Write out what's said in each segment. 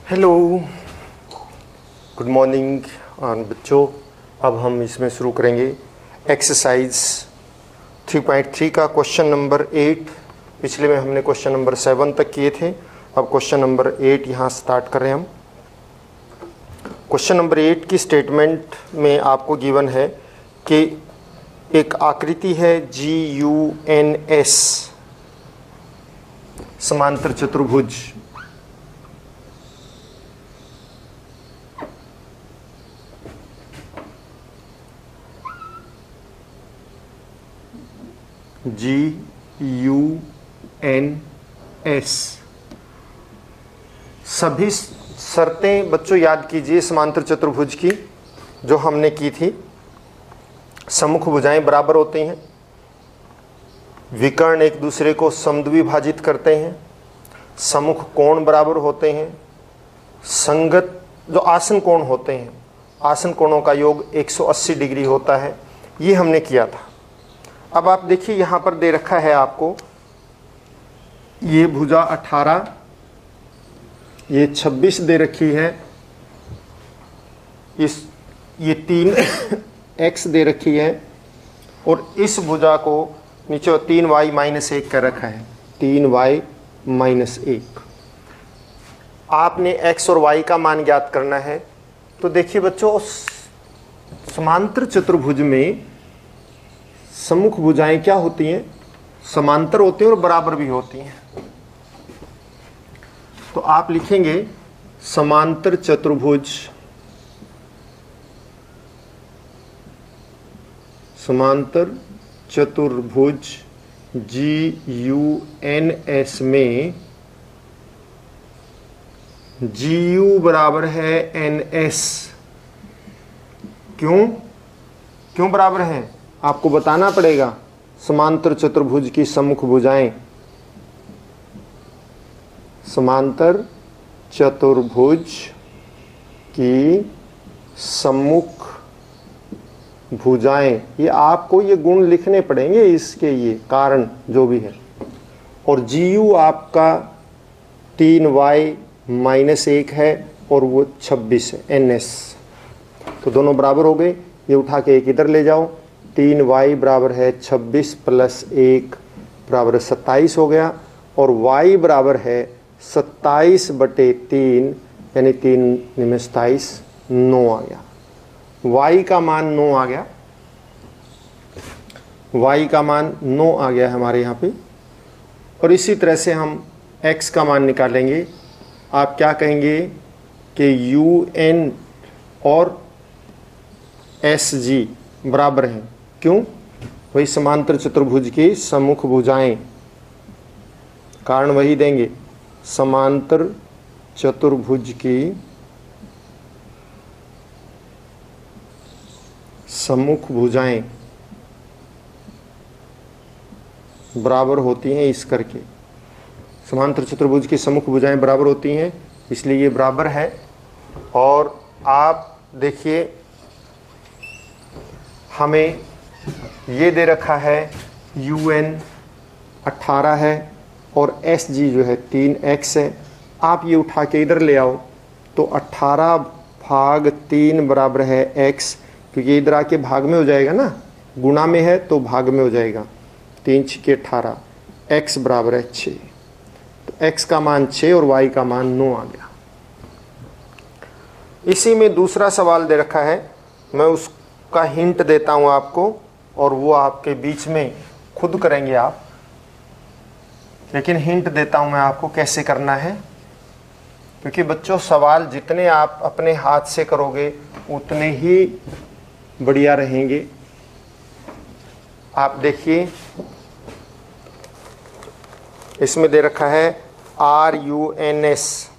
Hello, good morning बच्चों। अब हम इसमें शुरू करेंगे एक्सरसाइज 3.3 का क्वेश्चन नंबर 8। पिछले में हमने क्वेश्चन नंबर 7 तक किए थे। अब क्वेश्चन नंबर 8 यहाँ स्टार्ट कर रहे हैं हम। क्वेश्चन नंबर 8 की स्टेटमेंट में आपको गिवन है कि एक आकृति है GUNS, समांतर चतुर्भुज। GUNS सभी शर्तें बच्चों याद कीजिए समांतर चतुर्भुज की जो हमने की थी। सम्मुख भुजाएं बराबर होती हैं, विकर्ण एक दूसरे को समद्विभाजित करते हैं, सम्मुख कोण बराबर होते हैं, संगत जो आसन कोण होते हैं, आसन कोणों का योग 180 डिग्री होता है। ये हमने किया था। अब आप देखिए यहाँ पर दे रखा है आपको ये भुजा 18, ये 26 दे रखी है, ये 3x दे रखी है, और इस भुजा को नीचे 3y-1 कर रखा है, 3y-1। आपने x और y का मान ज्ञात करना है। तो देखिए बच्चों, समांतर चतुर्भुज में सम्मुख भुजाएं क्या होती हैं? समांतर होती हैं और बराबर भी होती हैं। तो आप लिखेंगे समांतर चतुर्भुज, समांतर चतुर्भुज GUNS में GU बराबर है NS। क्यों बराबर है आपको बताना पड़ेगा। समांतर चतुर्भुज की सम्मुख भुजाएं, समांतर चतुर्भुज की सम्मुख भुजाएं, ये आपको ये गुण लिखने पड़ेंगे, इसके ये कारण जो भी है। और GU आपका 3y-1 है और वो 26 है NS। तो दोनों बराबर हो गए। ये उठा के एक इधर ले जाओ, 3y बराबर है 26 + 1 बराबर 27 हो गया, और y बराबर है 27/3 यानी 3 में 27, 9 आ गया। y का मान 9 आ गया, y का मान 9 आ गया हमारे यहाँ पे। और इसी तरह से हम x का मान निकालेंगे। आप क्या कहेंगे कि UN और SG बराबर हैं। क्यों? वही समांतर चतुर्भुज की सम्मुख भुजाएं, कारण वही देंगे। समांतर चतुर्भुज की सम्मुख भुजाएं बराबर होती हैं इस करके। समांतर चतुर्भुज की सम्मुख भुजाएं बराबर होती हैं, इसलिए ये बराबर है। और आप देखिए हमें ये दे रखा है UN 18 है और SG जो है 3x है। आप ये उठा के इधर ले आओ तो 18/3 बराबर है x, क्योंकि इधर आके भाग में हो जाएगा ना, गुणा में है तो भाग में हो जाएगा। 3×6 = 18, x बराबर है 6। तो x का मान 6 और y का मान 9 आ गया। इसी में दूसरा सवाल दे रखा है, मैं उसका हिंट देता हूँ आपको, और वो आपके बीच में खुद करेंगे आप, लेकिन हिंट देता हूँ मैं आपको कैसे करना है। क्योंकि बच्चों सवाल जितने आप अपने हाथ से करोगे उतने ही बढ़िया रहेंगे। आप देखिए इसमें दे रखा है RUNS,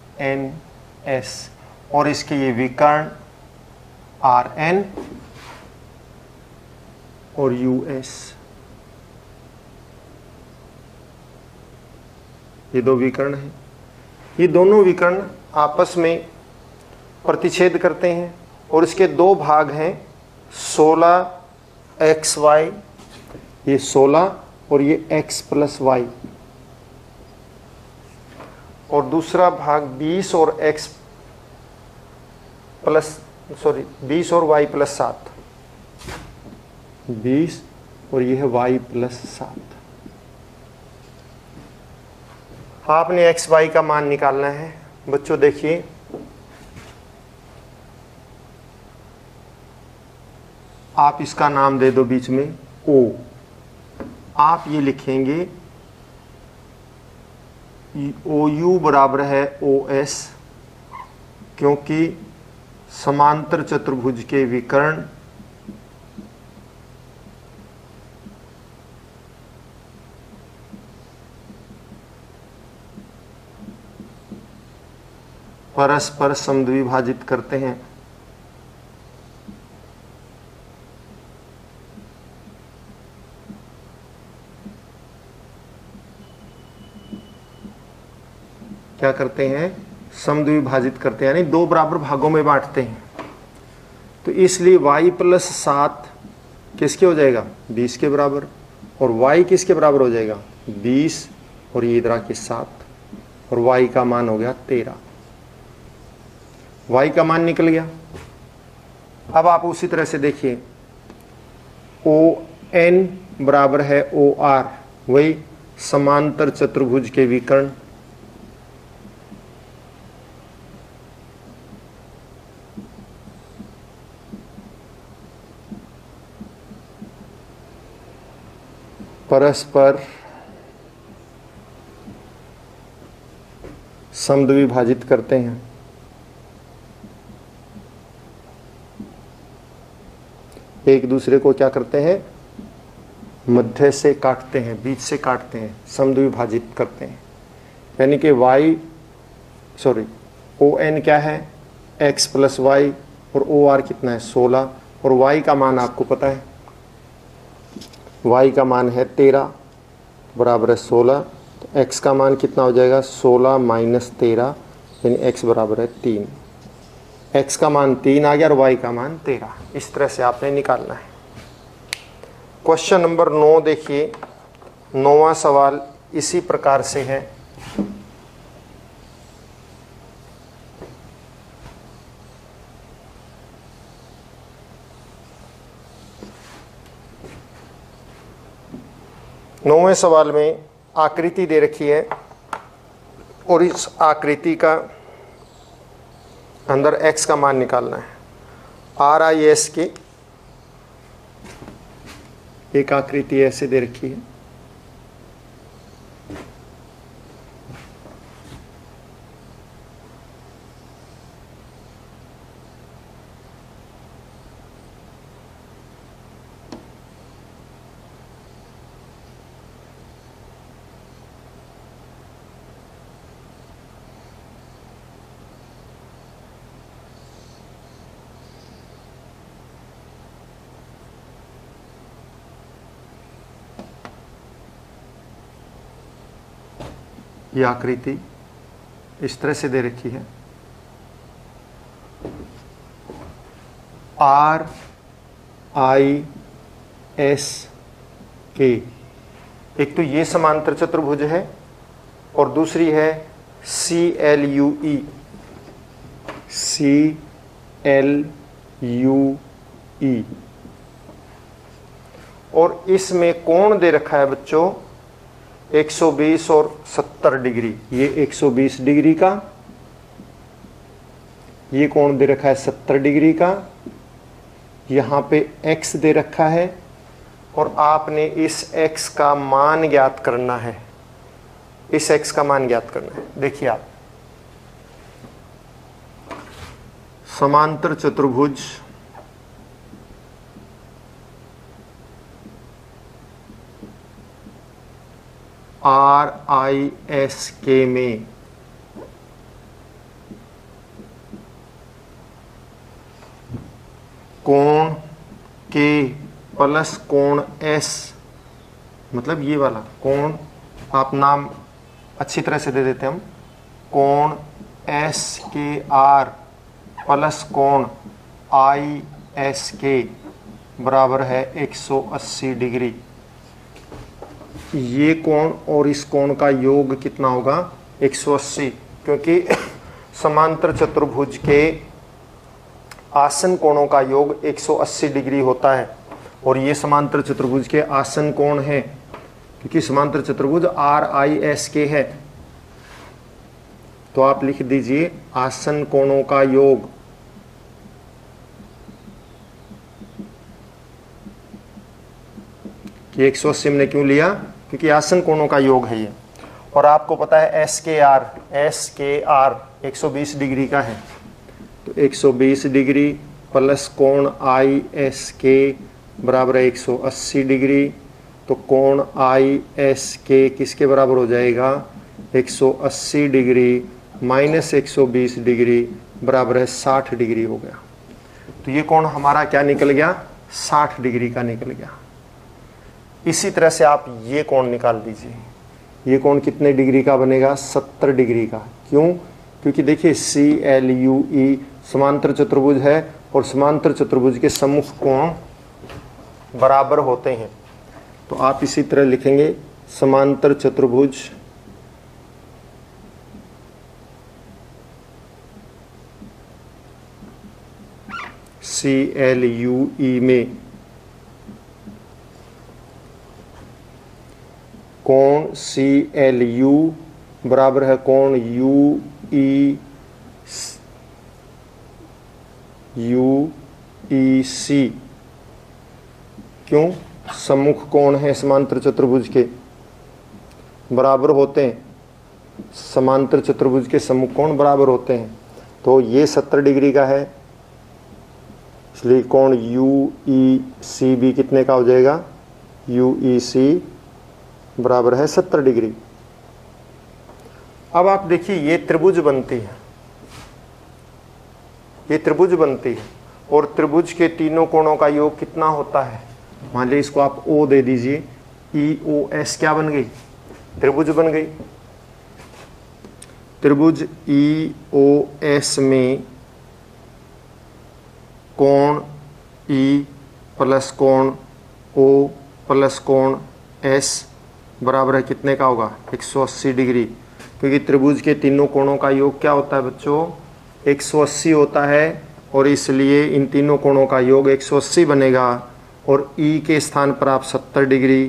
RUNS, और इसके ये विकर्ण RN और US। ये दो विकर्ण हैं, ये दोनों विकर्ण आपस में प्रतिच्छेद करते हैं और इसके दो भाग हैं 16xy, ये 16 और ये x प्लस वाई, और दूसरा भाग 20 और x प्लस 20 और y प्लस 7, 20 और ये है y प्लस 7। आपने x y का मान निकालना है बच्चों। देखिए आप इसका नाम दे दो बीच में O, आप ये लिखेंगे OU बराबर है OS, क्योंकि समांतर चतुर्भुज के विकर्ण परस्पर समद्विभाजित करते हैं। क्या करते हैं? समद्विभाजित करते हैं, यानी दो बराबर भागों में बांटते हैं। तो इसलिए y प्लस 7 किसके हो जाएगा? 20 के बराबर, और y किसके बराबर हो जाएगा? 20 और ये इधर के 7, और y का मान हो गया 13। y का मान निकल गया। अब आप उसी तरह से देखिए ON बराबर है OR, वही समांतर चतुर्भुज के विकर्ण। परस्पर समद्विभाजित करते हैं। एक दूसरे को क्या करते हैं? मध्य से काटते हैं, बीच से काटते हैं, समद्विभाजित करते हैं। यानी कि ON क्या है? x प्लस वाई, और OR कितना है? 16, और y का मान आपको पता है, y का मान है 13 बराबर है 16, तो x का मान कितना हो जाएगा? 16 माइनस 13, यानी x बराबर है 3। x का मान 3 आ गया और y का मान 13। इस तरह से आपने निकालना है। क्वेश्चन नंबर 9 देखिए, 9वां सवाल इसी प्रकार से है। नौवें सवाल में आकृति दे रखी है और इस आकृति का अंदर x का मान निकालना है। RIS की एक आकृति ऐसे दे रखी है। ये आकृति इस तरह से दे रखी है। RIS के एक तो ये समांतर चतुर्भुज है और दूसरी है CLUE। और इसमें कोण दे रखा है बच्चों 120 और 70 डिग्री। ये 120 डिग्री का, ये कोण दे रखा है 70 डिग्री का। यहाँ पे x दे रखा है और आपने इस x का मान ज्ञात करना है। इस x का मान ज्ञात करना है। देखिए आप, समांतर चतुर्भुज RISK में कोण K प्लस कोण S, मतलब ये वाला कोण आप नाम अच्छी तरह से दे देते हैं हम, कोण एस के आर प्लस कोण आई एस के बराबर है 180 डिग्री। ये कोण और इस कोण का योग कितना होगा 180, क्योंकि समांतर चतुर्भुज के आसन कोणों का योग 180 डिग्री होता है और ये समांतर चतुर्भुज के आसन कोण हैं, क्योंकि समांतर चतुर्भुज आर आई एस के है। तो आप लिख दीजिए आसन कोणों का योग कि 180 हमने क्यों लिया, क्योंकि आसन कोणों का योग है ये। और आपको पता है एस के आर 120 डिग्री का है, तो 120 डिग्री प्लस कोण आई एस के बराबर है 180 डिग्री। तो कोण आई एस के किसके बराबर हो जाएगा 180 डिग्री माइनस 120 डिग्री बराबर है 60 डिग्री हो गया। तो ये कोण हमारा क्या निकल गया 60 डिग्री का निकल गया। इसी तरह से आप ये कोण निकाल दीजिए, ये कोण कितने डिग्री का बनेगा 70 डिग्री का। क्यों, क्योंकि देखिए CLUE समांतर चतुर्भुज है और समांतर चतुर्भुज के सम्मुख कोण बराबर होते हैं। तो आप इसी तरह लिखेंगे समांतर चतुर्भुज CLUE में कोण CLU बराबर है कोण UEC। क्यों, सम्मुख कोण है समांतर चतुर्भुज के बराबर होते हैं, समांतर चतुर्भुज के सम्मुख कोण बराबर होते हैं। तो ये 70 डिग्री का है, इसलिए कोण UEC भी कितने का हो जाएगा UEC बराबर है 70 डिग्री। अब आप देखिए ये त्रिभुज बनती है, ये त्रिभुज बनती है और त्रिभुज के तीनों कोणों का योग कितना होता है। मान लीजिए इसको आप O दे दीजिए, EOS क्या बन गई त्रिभुज बन गई। त्रिभुज EOS में कोण E प्लस कोण O प्लस कोण S बराबर है कितने का होगा 180 डिग्री, क्योंकि त्रिभुज के तीनों कोणों का योग क्या होता है बच्चों 180 होता है और इसलिए इन तीनों कोणों का योग 180 बनेगा। और E के स्थान पर आप 70 डिग्री,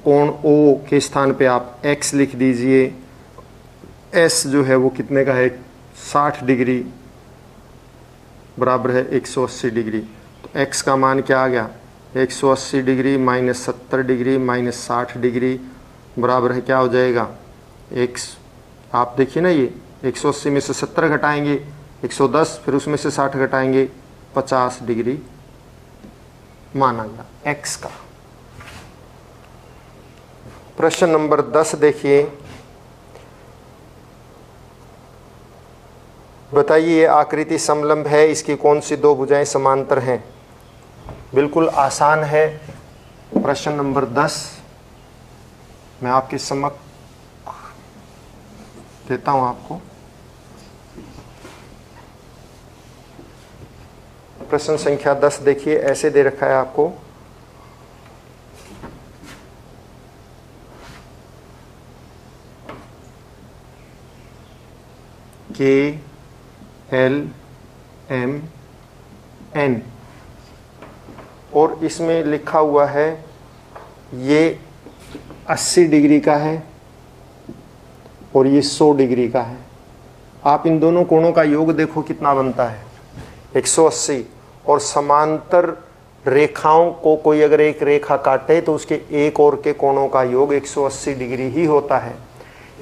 कोण O के स्थान पे आप X लिख दीजिए, S जो है वो कितने का है 60 डिग्री बराबर है 180 डिग्री। तो X का मान क्या आ गया 180 degree minus 70 degree minus 60 degree बराबर है क्या हो जाएगा X। आप देखिए ना ये 180 में से 70 घटाएंगे 110, फिर उसमें से 60 घटाएंगे 50 डिग्री माना गया X का। प्रश्न नंबर 10 देखिए, बताइए ये आकृति समलंब है, इसकी कौन सी दो भुजाएं समांतर हैं। बिल्कुल आसान है। प्रश्न नंबर 10 मैं आपके समक्ष देता हूं आपको। प्रश्न संख्या 10 देखिए, ऐसे दे रखा है आपको, KLMN और इसमें लिखा हुआ है ये 80 डिग्री का है और ये 100 डिग्री का है। आप इन दोनों कोणों का योग देखो कितना बनता है 180। और समांतर रेखाओं को कोई अगर एक रेखा काटे तो उसके एक और के कोणों का योग 180 डिग्री ही होता है।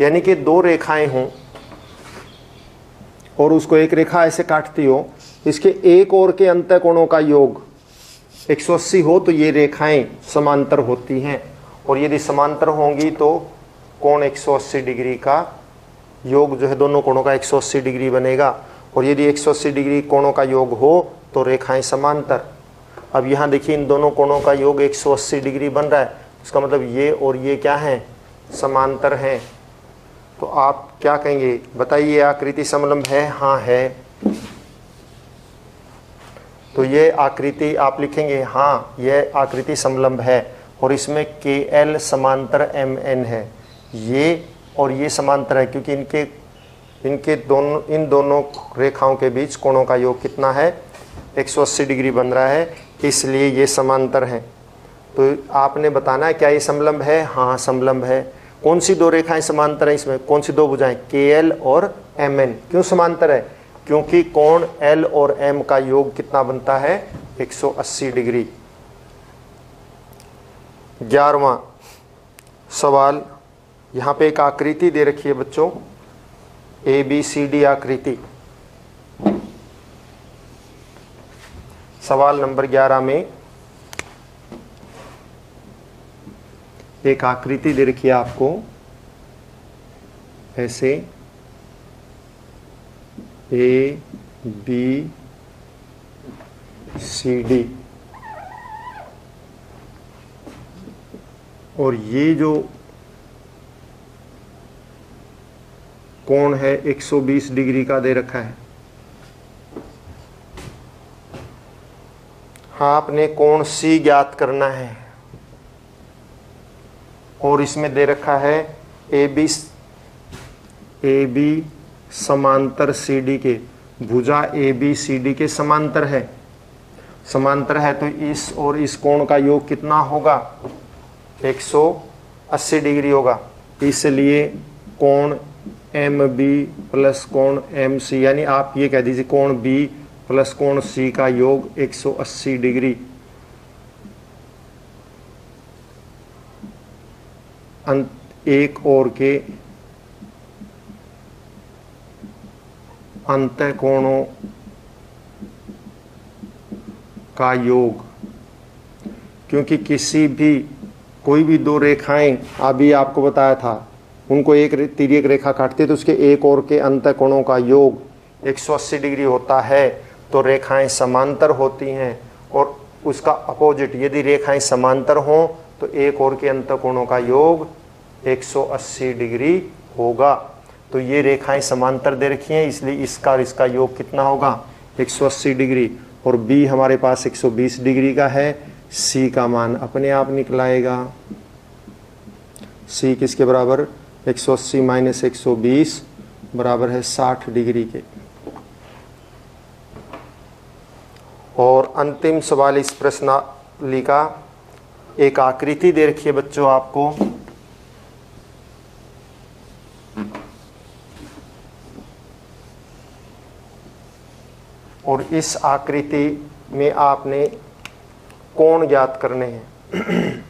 यानी कि दो रेखाएं हों और उसको एक रेखा ऐसे काटती हो, इसके एक और के अंत कोणों का योग 180 हो तो ये रेखाएं समांतर होती हैं। और यदि समांतर होंगी तो कोण 180 डिग्री का योग जो है दोनों कोणों का 180 डिग्री बनेगा। और यदि 180 डिग्री कोणों का योग हो तो रेखाएं समांतर। अब यहाँ देखिए इन दोनों कोणों का योग 180 डिग्री बन रहा है, इसका मतलब ये और ये क्या हैं समांतर हैं। तो आप क्या कहेंगे, बताइए आकृति समलंब है? हाँ है। तो ये आकृति आप लिखेंगे हाँ यह आकृति समलंब है और इसमें KL समांतर MN है। ये और ये समांतर है क्योंकि इन दोनों रेखाओं के बीच कोणों का योग कितना है, 180 डिग्री बन रहा है, इसलिए ये समांतर हैं। तो आपने बताना है क्या ये समलंब है? हाँ समलंब है। कौन सी दो रेखाएं समांतर हैं इसमें, कौन सी दो भुजाएं? KL और MN। क्यों समांतर है? क्योंकि कोण L और M का योग कितना बनता है, 180 डिग्री। 11वां सवाल, यहाँ पे एक आकृति दे रखी है बच्चों, ABCD आकृति। सवाल नंबर 11 में एक आकृति दे रखी है आपको ऐसे ABCD, और ये जो कोण है 120 डिग्री का दे रखा है। हाँ आपने कोण C ज्ञात करना है और इसमें दे रखा है AB समांतर CD के, भुजा ABCD के समांतर है। समांतर है तो इस और इस कोण का योग कितना होगा, 180 डिग्री होगा। इसलिए कोण MB प्लस कोण MC, यानी आप ये कह दीजिए कोण B प्लस कोण C का योग 180 डिग्री। एक और के अंतः कोणों का योग, क्योंकि कोई भी दो रेखाएं अभी आपको बताया था, उनको एक तिर्यक रेखा काटती है तो उसके एक और के अंतः कोणों का योग 180 डिग्री होता है। तो रेखाएं समांतर होती हैं और उसका अपोजिट, यदि रेखाएं समांतर हों तो एक और के अंतः कोणों का योग 180 डिग्री होगा। तो ये रेखाएं समांतर दे रखी हैं, इसलिए इसका और इसका योग कितना होगा, 180 डिग्री। और B हमारे पास 120 डिग्री का है, C का मान अपने आप निकल आएगा। C किसके बराबर, 180 माइनस 120 बराबर है 60 डिग्री के। और अंतिम सवाल इस प्रश्नावली का, एक आकृति दे रखी है बच्चों आपको, और इस आकृति में आपने कोण ज्ञात करने हैं।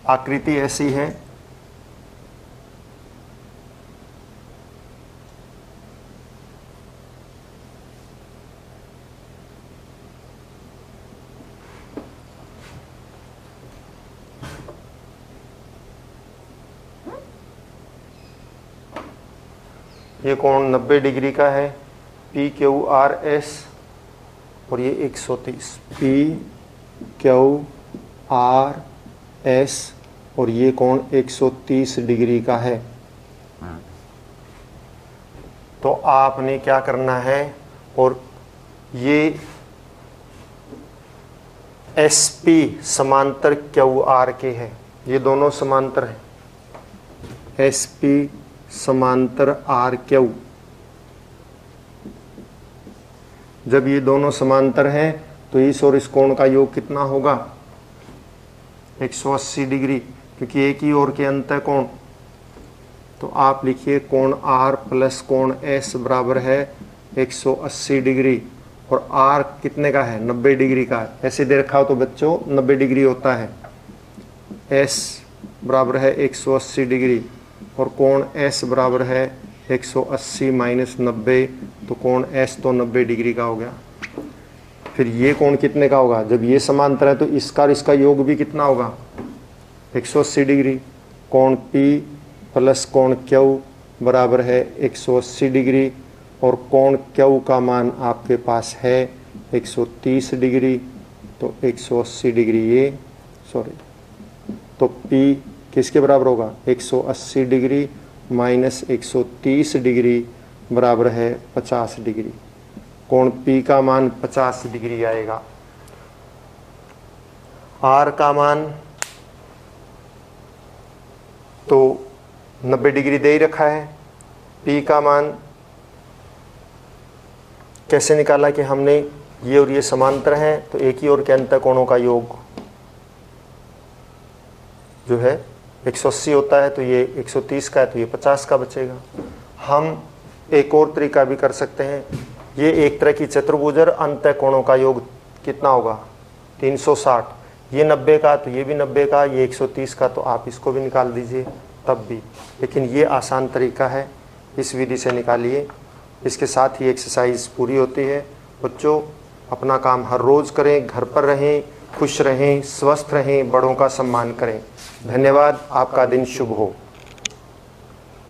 आकृति ऐसी है, ये कोण 90 डिग्री का है, PQRS, और ये 130, PQRS, और ये कोण 130 डिग्री का है। तो आपने क्या करना है, और ये SP समांतर QR के है, ये दोनों समांतर हैं, SP समांतर RQ। जब ये दोनों समांतर हैं तो इस और इस कोण का योग कितना होगा, 180 डिग्री, क्योंकि एक ही ओर के अंतः कोण। तो आप लिखिए कोण R प्लस कोण S बराबर है 180 डिग्री, और R कितने का है, 90 डिग्री का है। ऐसे दे रखा हो तो बच्चों 90 डिग्री होता है। S बराबर है 180 डिग्री, और कोण S बराबर है 180 माइनस 90, तो कोण S तो 90 डिग्री का हो गया। फिर ये कोण कितने का होगा, जब ये समांतर है तो इसका और इसका योग भी कितना होगा, 180 डिग्री। कोण P प्लस कोण Q बराबर है 180 डिग्री, और कोण Q का मान आपके पास है 130 डिग्री, तो 180 डिग्री ये, तो P किसके बराबर होगा? 180 डिग्री माइनस 130 डिग्री बराबर है 50 डिग्री। कोण P का मान 50 डिग्री आएगा। R का मान तो 90 डिग्री दे ही रखा है। P का मान कैसे निकाला कि हमने ये और ये समांतर हैं तो एक ही ओर के अंत कोणों का योग जो है 180 होता है, तो ये 130 का है तो ये 50 का बचेगा। हम एक और तरीका भी कर सकते हैं, ये एक तरह की चतुर्भुज, अंत कोणों का योग कितना होगा? 360। ये 90 का तो ये भी 90 का, ये 130 का, तो आप इसको भी निकाल दीजिए तब भी। लेकिन ये आसान तरीका है, इस विधि से निकालिए। इसके साथ ही एक्सरसाइज पूरी होती है। बच्चों अपना काम हर रोज़ करें, घर पर रहें, खुश रहें, स्वस्थ रहें, बड़ों का सम्मान करें। धन्यवाद। आपका दिन शुभ हो।